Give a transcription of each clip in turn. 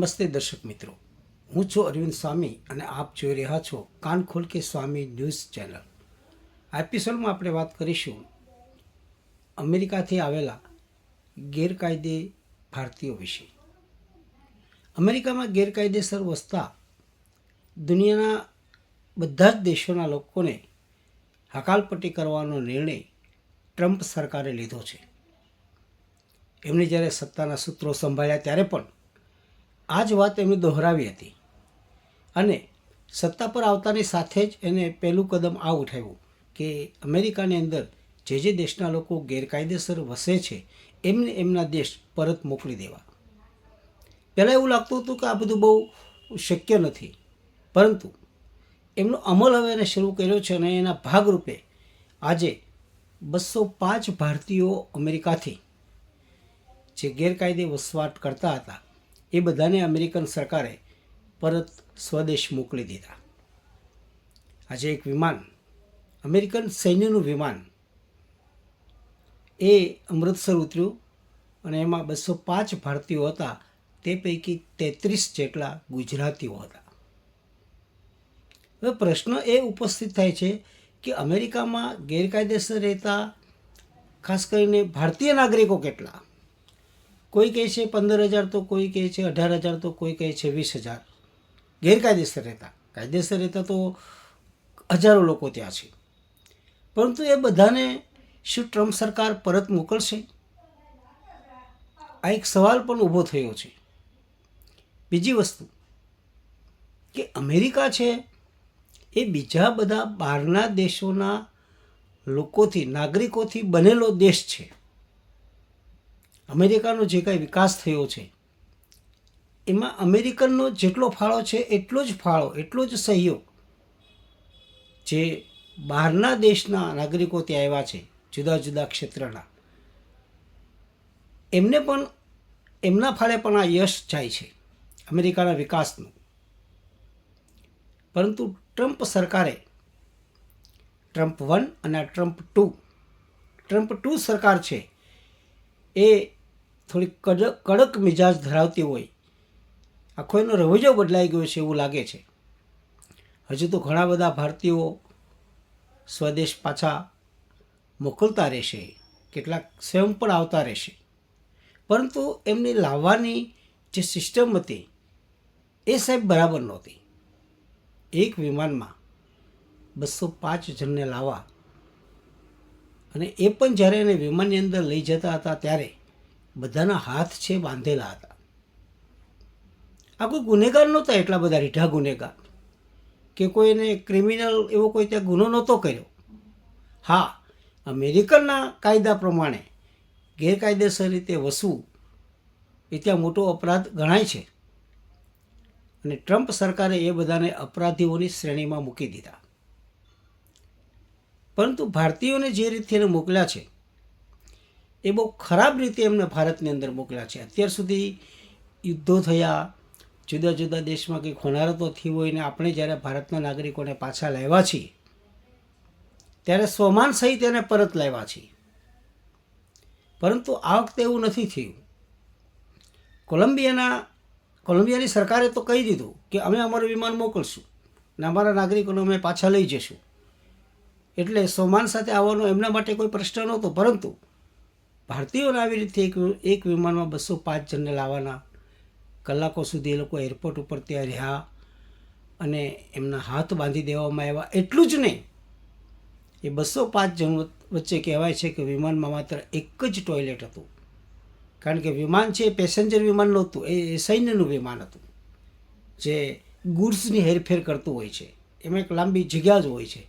નમસ્તે દર્શક મિત્રો, હું છું અરવિંદ સ્વામી અને આપ જોઈ રહ્યા છો કાન ખોલ કે સ્વામી ન્યૂઝ ચેનલ. આ એપિસોડમાં આપણે વાત કરીશું અમેરિકાથી આવેલા ગેરકાયદે ભારતીયો વિશે. અમેરિકામાં ગેરકાયદેસર વસતા દુનિયાના બધા જ દેશોના લોકોને હકાલપટ્ટી કરવાનો નિર્ણય ટ્રમ્પ સરકારે લીધો છે. એમણે જ્યારે સત્તાના સૂત્રો સંભાળ્યા ત્યારે પણ આ જ વાત એમણે દોહરાવી હતી અને સત્તા પર આવતાની સાથે જ એને પહેલું કદમ આ ઉઠાવ્યું કે અમેરિકાની અંદર જે દેશના લોકો ગેરકાયદેસર વસે છે એમને એમના દેશ પરત મોકલી દેવા. પહેલાં એવું લાગતું હતું કે આ બધું બહુ શક્ય નથી, પરંતુ એમનો અમલ હવે એને શરૂ કર્યો છે અને એના ભાગરૂપે આજે 205 ભારતીયો અમેરિકાથી જે ગેરકાયદે વસવાટ કરતા હતા એ બધાને અમેરિકન સરકારે પરત સ્વદેશ મોકલી દીધા. આજે એક વિમાન, અમેરિકન સૈન્યનું વિમાન, એ અમૃતસર ઉતર્યું અને એમાં 205 ભારતીયો હતા. તે પૈકી 33 જેટલા ગુજરાતીઓ હતા. હવે પ્રશ્ન એ ઉપસ્થિત થાય છે કે અમેરિકામાં ગેરકાયદેસર રહેતા ખાસ કરીને ભારતીય નાગરિકો કેટલા? કોઈ કહે છે 15,000, તો કોઈ કહે છે 18,000, તો કોઈ કહે છે 20,000 ગેરકાયદેસર રહેતા. કાયદેસર રહેતા તો હજારો લોકો ત્યાં છે. પરંતુ એ બધાને શું ટ્રમ્પ સરકાર પરત મોકલશે? આ એક સવાલ પણ ઊભો થયો છે. બીજી વસ્તુ કે અમેરિકા છે એ બીજા બધા બહારના દેશોના લોકોથી, નાગરિકોથી બનેલો દેશ છે. અમેરિકાનો જે કાંઈ વિકાસ થયો છે એમાં અમેરિકનનો જેટલો ફાળો છે એટલો જ ફાળો, એટલો જ સહયોગ જે બહારના દેશના નાગરિકો ત્યાં આવ્યા છે, જુદા જુદા ક્ષેત્રના, એમને પણ એમના ફાળે પણ આ યશ જાય છે અમેરિકાના વિકાસનું. પરંતુ ટ્રમ્પ સરકારે, ટ્રમ્પ 1 અને ટ્રમ્પ 2 સરકાર છે એ થોડી કડક મિજાજ ધરાવતી હોય. આખો એનો રવૈયો બદલાઈ ગયો છે એવું લાગે છે. હજુ તો ઘણા બધા ભારતીયો સ્વદેશ પાછા મોકલતા રહેશે, કેટલાક સ્વયં પણ આવતા રહેશે, પરંતુ એમને લાવવાની જે સિસ્ટમ હતી એ સાહેબ બરાબર નહોતી. એક વિમાનમાં 205 જણને લાવવા, અને એ પણ જ્યારે એને વિમાનની અંદર લઈ જતા હતા ત્યારે બધાના હાથ છે બાંધેલા હતા. આ કોઈ ગુનેગાર નહોતા, એટલા બધા રીઢા ગુનેગાર કે કોઈને ક્રિમિનલ એવો કોઈ ત્યાં ગુનો નહોતો કર્યો. હા, અમેરિકનના કાયદા પ્રમાણે ગેરકાયદેસર રીતે વસવું એ ત્યાં મોટો અપરાધ ગણાય છે અને ટ્રમ્પ સરકારે એ બધાને અપરાધીઓની શ્રેણીમાં મૂકી દીધા. પરંતુ ભારતીયોને જે રીતે એને મોકલ્યા છે એ બહુ ખરાબ રીતે એમને ભારતની અંદર મોકલ્યા છે. અત્યાર સુધી યુદ્ધો થયા, જુદા જુદા દેશમાં કંઈક હોનારતો થઈ હોય ને આપણે જ્યારે ભારતના નાગરિકોને પાછા લાવ્યા છીએ ત્યારે સ્વમાન સહિત એને પરત લાવ્યા છીએ. પરંતુ આ વખતે એવું નથી થયું. કોલંબિયાની સરકારે તો કહી દીધું કે અમે અમારું વિમાન મોકલશું ને અમારા નાગરિકોને અમે પાછા લઈ જઈશું. એટલે સ્વમાન સાથે આવવાનો એમના માટે કોઈ પ્રશ્ન નહોતો. પરંતુ ભારતીયોને આવી રીતે એક વિમાનમાં 205 જણને લાવવાના, કલાકો સુધી એ લોકો એરપોર્ટ ઉપર ત્યાં રહ્યા અને એમના હાથ બાંધી દેવામાં આવ્યા. એટલું જ નહીં, એ 205 જણ વચ્ચે કહેવાય છે કે વિમાનમાં માત્ર એક જ ટોયલેટ હતું. કારણ કે વિમાન છે એ પેસેન્જર વિમાન નહોતું, એ સૈન્યનું વિમાન હતું જે ગુડ્સની હેરફેર કરતું હોય છે. એમાં એક લાંબી જગ્યા જ હોય છે,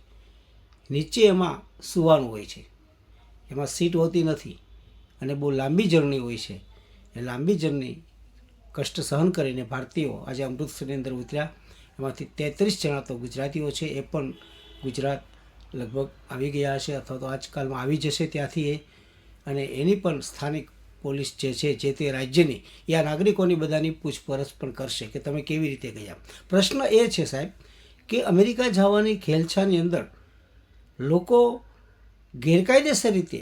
નીચે એમાં સૂવાનું હોય છે, એમાં સીટ હોતી નથી અને બહુ લાંબી જર્ની હોય છે. એ લાંબી જર્ની કષ્ટ સહન કરીને ભારતીયો આજે અમૃતસરની અંદર ઉતર્યા. એમાંથી 33 જણા તો ગુજરાતીઓ છે. એ પણ ગુજરાત લગભગ આવી ગયા છે અથવા તો આજકાલમાં આવી જશે ત્યાંથી એ. અને એની પણ સ્થાનિક પોલીસ જે છે જે તે રાજ્યની એ આ નાગરિકોની બધાની પૂછપરછ પણ કરશે કે તમે કેવી રીતે ગયા. પ્રશ્ન એ છે સાહેબ કે અમેરિકા જવાની ખેલછાની અંદર લોકો ગેરકાયદેસર રીતે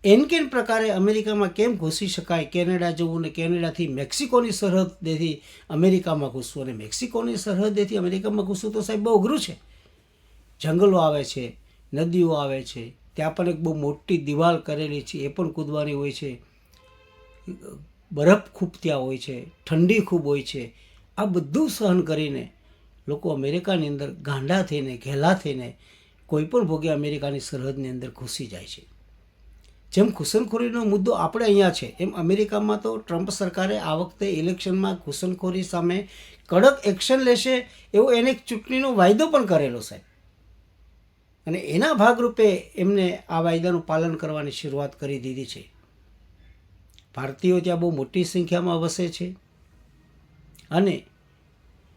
એનકેન પ્રકારે અમેરિકામાં કેમ ઘૂસી શકાય, કેનેડા જવું ને કેનેડાથી મેક્સિકોની સરહદેથી અમેરિકામાં ઘૂસવું, અને મેક્સિકોની સરહદેથી અમેરિકામાં ઘૂસવું તો સાહેબ બહુ અઘરું છે. જંગલો આવે છે, નદીઓ આવે છે, ત્યાં પણ એક બહુ મોટી દિવાલ કરેલી છે, એ પણ કૂદવાની હોય છે, બરફ ખૂબ ત્યાં હોય છે, ઠંડી ખૂબ હોય છે. આ બધું સહન કરીને લોકો અમેરિકાની અંદર ગાંડા થઈને, ઘેલા થઈને કોઈ પણ ભોગે અમેરિકાની સરહદની અંદર ઘૂસી જાય છે. જેમ ઘૂસણખોરીનો મુદ્દો આપણે અહીંયા છે, એમ અમેરિકામાં તો ટ્રમ્પ સરકારે આ વખતે ઇલેક્શનમાં ઘૂસણખોરી સામે કડક એક્શન લેશે એવો એને એક ચૂંટણીનો વાયદો પણ કરેલો સાહેબ. અને એના ભાગરૂપે એમને આ વાયદાનું પાલન કરવાની શરૂઆત કરી દીધી છે. ભારતીયો ત્યાં બહુ મોટી સંખ્યામાં વસે છે, અને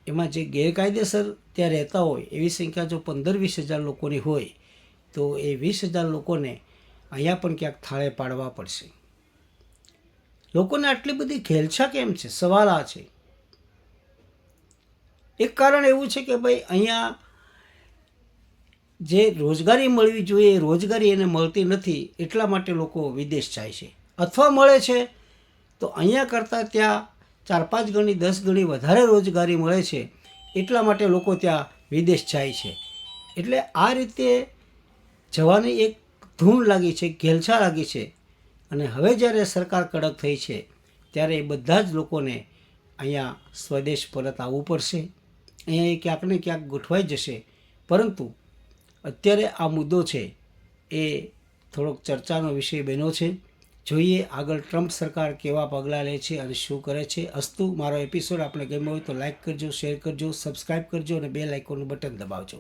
એમાં જે ગેરકાયદેસર ત્યાં રહેતા હોય એવી સંખ્યા જો 15-20 હજાર લોકોની હોય તો એ 20,000 લોકોને અહીંયા પણ ક્યાંક થાળે પાડવા પડશે. લોકોને આટલી બધી ઘેલછા કેમ છે? સવાલ આ છે. એક કારણ એવું છે કે ભાઈ અહીંયા જે રોજગારી મળવી જોઈએ એ રોજગારી એને મળતી નથી, એટલા માટે લોકો વિદેશ જાય છે. અથવા મળે છે તો અહીંયા કરતાં ત્યાં 4-5 ગણી 10 ગણી વધારે રોજગારી મળે છે, એટલા માટે લોકો ત્યાં વિદેશ જાય છે. એટલે આ રીતે જવાની એક ધૂન લાગી છે, ઘેલછા લાગી છે. અને હવે જ્યારે સરકાર કડક થઈ છે ત્યારે એ બધા જ લોકોને અહીંયા સ્વદેશ પરત આવવું પડશે. અહીંયા એ ક્યાંક ને ક્યાંક ગોઠવાઈ જશે. પરંતુ અત્યારે આ મુદ્દો છે એ થોડોક ચર્ચાનો વિષય બન્યો છે. જોઈએ આગળ ટ્રમ્પ સરકાર કેવા પગલાં લે છે અને શું કરે છે. અસ્તુ. મારો એપિસોડ આપણે ગમ્યો હોય તો લાઇક કરજો, શેર કરજો, સબસ્ક્રાઈબ કરજો અને બેલ આઇકોનનું બટન દબાવજો.